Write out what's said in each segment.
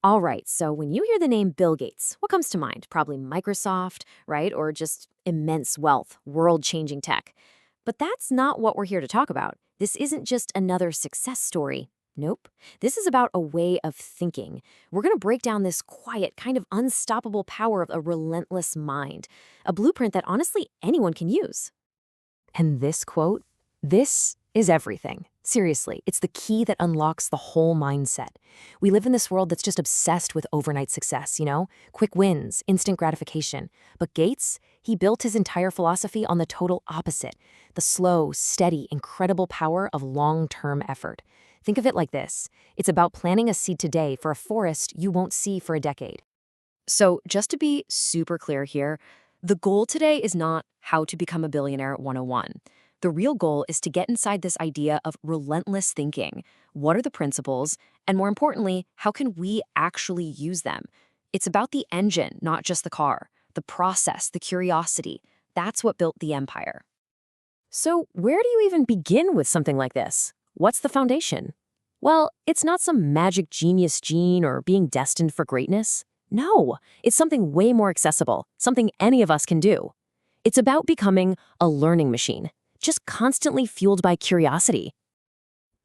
All right, so when you hear the name Bill Gates, what comes to mind? Probably Microsoft, right? Or just immense wealth, world changing tech. But that's not what we're here to talk about. This isn't just another success story. Nope. This is about a way of thinking. We're going to break down this quiet, kind of unstoppable power of a relentless mind, a blueprint that honestly anyone can use. And this quote, this is everything. Seriously, it's the key that unlocks the whole mindset. We live in this world that's just obsessed with overnight success, quick wins, instant gratification. But Gates, he built his entire philosophy on the total opposite, the slow, steady, incredible power of long-term effort. Think of it like this. It's about planting a seed today for a forest you won't see for a decade. So, just to be super clear here, the goal today is not how to become a billionaire 101. The real goal is to get inside this idea of relentless thinking. What are the principles? And more importantly, how can we actually use them? It's about the engine, not just the car. The process, the curiosity. That's what built the empire. So, where do you even begin with something like this? What's the foundation? Well, it's not some magic genius gene or being destined for greatness. No, it's something way more accessible, something any of us can do. It's about becoming a learning machine, just constantly fueled by curiosity.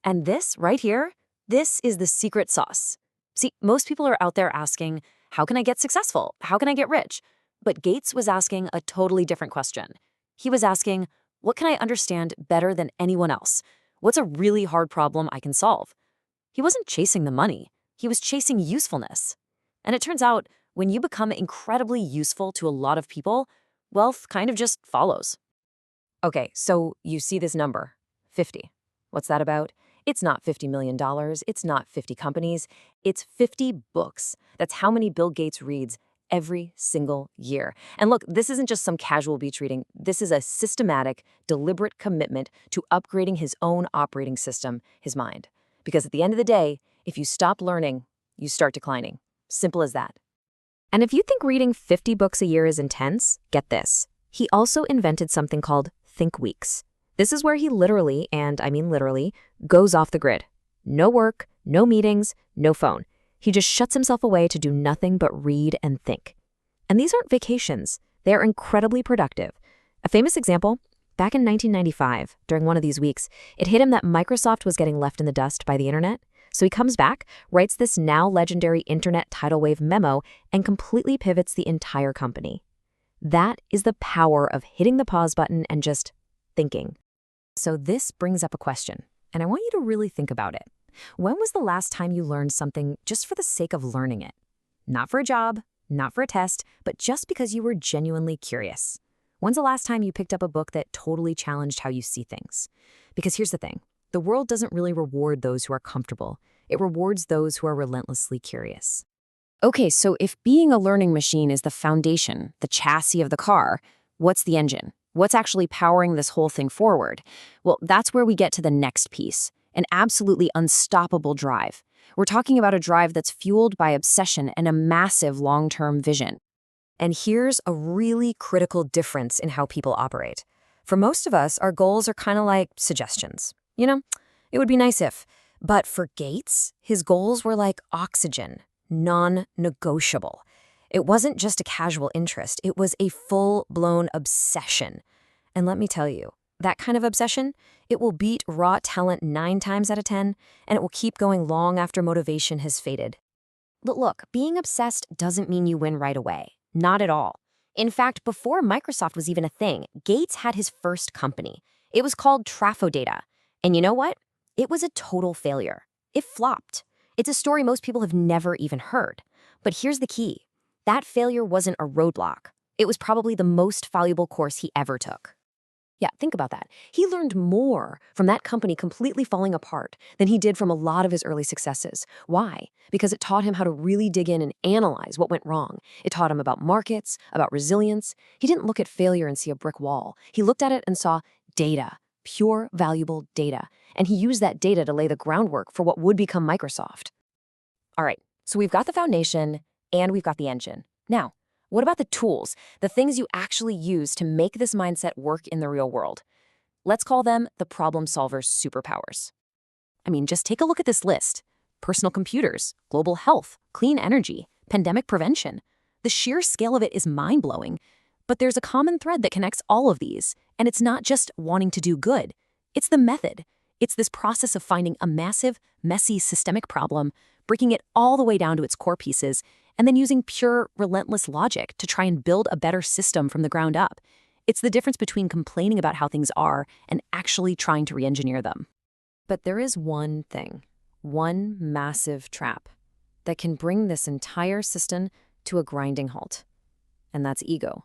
And this right here, this is the secret sauce. See, most people are out there asking, how can I get successful? How can I get rich? But Gates was asking a totally different question. He was asking, what can I understand better than anyone else? What's a really hard problem I can solve? He wasn't chasing the money. He was chasing usefulness. And it turns out, when you become incredibly useful to a lot of people, wealth kind of just follows. Okay, so you see this number, 50. What's that about? It's not $50 million. It's not 50 companies. It's 50 books. That's how many Bill Gates reads every single year. And look, this isn't just some casual beach reading. This is a systematic, deliberate commitment to upgrading his own operating system, his mind. Because at the end of the day, if you stop learning, you start declining. Simple as that. And if you think reading 50 books a year is intense, get this. He also invented something called Think Weeks. This is where he literally, and I mean literally, goes off the grid. No work, no meetings, no phone. He just shuts himself away to do nothing but read and think. And these aren't vacations. They're incredibly productive. A famous example, back in 1995, during one of these weeks, it hit him that Microsoft was getting left in the dust by the internet. So he comes back, writes this now legendary internet tidal wave memo, and completely pivots the entire company. That is the power of hitting the pause button and just thinking. So this brings up a question, and I want you to really think about it. When was the last time you learned something just for the sake of learning it? Not for a job, not for a test, but just because you were genuinely curious. When's the last time you picked up a book that totally challenged how you see things? Because here's the thing. The world doesn't really reward those who are comfortable. It rewards those who are relentlessly curious. Okay, so if being a learning machine is the foundation, the chassis of the car, what's the engine? What's actually powering this whole thing forward? Well, that's where we get to the next piece, an absolutely unstoppable drive. We're talking about a drive that's fueled by obsession and a massive long-term vision. And here's a really critical difference in how people operate. For most of us, our goals are kind of like suggestions. It would be nice if. But for Gates, his goals were like oxygen, non-negotiable. It wasn't just a casual interest, it was a full-blown obsession. And let me tell you, that kind of obsession, it will beat raw talent 9 times out of 10, and it will keep going long after motivation has faded. But look, being obsessed doesn't mean you win right away. Not at all. In fact, before Microsoft was even a thing, Gates had his first company. It was called Trafodata. And you know what? It was a total failure. It flopped. It's a story most people have never even heard. But here's the key. That failure wasn't a roadblock. It was probably the most valuable course he ever took. Yeah, think about that. He learned more from that company completely falling apart than he did from a lot of his early successes. Why? Because it taught him how to really dig in and analyze what went wrong. It taught him about markets, about resilience. He didn't look at failure and see a brick wall. He looked at it and saw data, pure, valuable data. And he used that data to lay the groundwork for what would become Microsoft. All right, so we've got the foundation and we've got the engine. Now, what about the tools, the things you actually use to make this mindset work in the real world? Let's call them the problem solver's superpowers. I mean, just take a look at this list. personal computers, global health, clean energy, pandemic prevention. The sheer scale of it is mind-blowing. But there's a common thread that connects all of these, and it's not just wanting to do good. It's the method. It's this process of finding a massive, messy, systemic problem, breaking it all the way down to its core pieces, and then using pure, relentless logic to try and build a better system from the ground up. It's the difference between complaining about how things are and actually trying to re-engineer them. But there is one thing, one massive trap, that can bring this entire system to a grinding halt. And that's ego.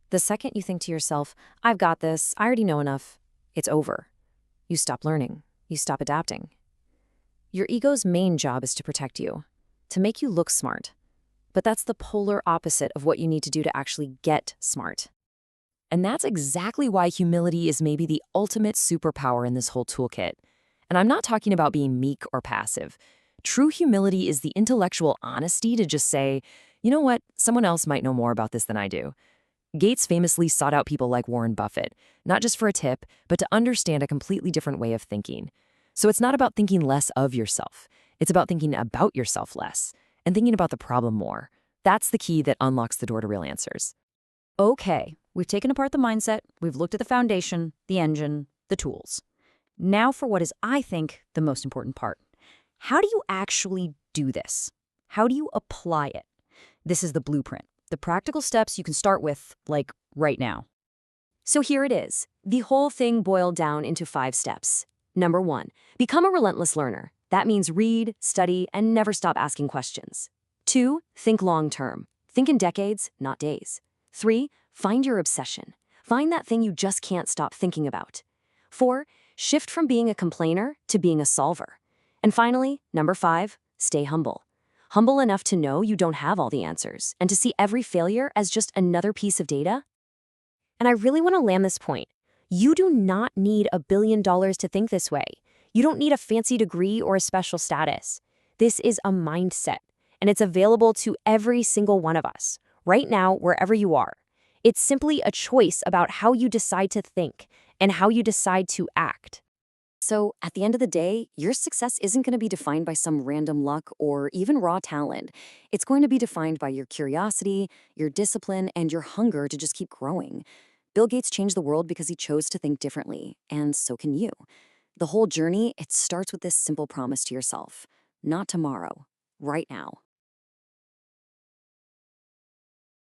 The second you think to yourself, I've got this, I already know enough, it's over. You stop learning. You stop adapting. Your ego's main job is to protect you, to make you look smart. But that's the polar opposite of what you need to do to actually get smart. And that's exactly why humility is maybe the ultimate superpower in this whole toolkit. And I'm not talking about being meek or passive. True humility is the intellectual honesty to just say, you know what, someone else might know more about this than I do. Gates famously sought out people like Warren Buffett, not just for a tip, but to understand a completely different way of thinking. So it's not about thinking less of yourself. It's about thinking about yourself less and thinking about the problem more. That's the key that unlocks the door to real answers. Okay, we've taken apart the mindset, we've looked at the foundation, the engine, the tools. Now for what is, I think, the most important part. How do you actually do this? How do you apply it? This is the blueprint. The practical steps you can start with, like, right now. So here it is. The whole thing boiled down into 5 steps. Number 1, become a relentless learner. That means read, study, and never stop asking questions. 2, think long-term. Think in decades, not days. 3, find your obsession. Find that thing you just can't stop thinking about. 4, shift from being a complainer to being a solver. And finally, number 5, stay humble. Humble enough to know you don't have all the answers and to see every failure as just another piece of data. And I really want to land this point. You do not need $1 billion to think this way. You don't need a fancy degree or a special status. This is a mindset, and it's available to every single one of us, right now, wherever you are. It's simply a choice about how you decide to think and how you decide to act. So at the end of the day, your success isn't going to be defined by some random luck or even raw talent. It's going to be defined by your curiosity, your discipline, and your hunger to just keep growing. Bill Gates changed the world because he chose to think differently, and so can you. The whole journey, it starts with this simple promise to yourself. Not tomorrow, right now.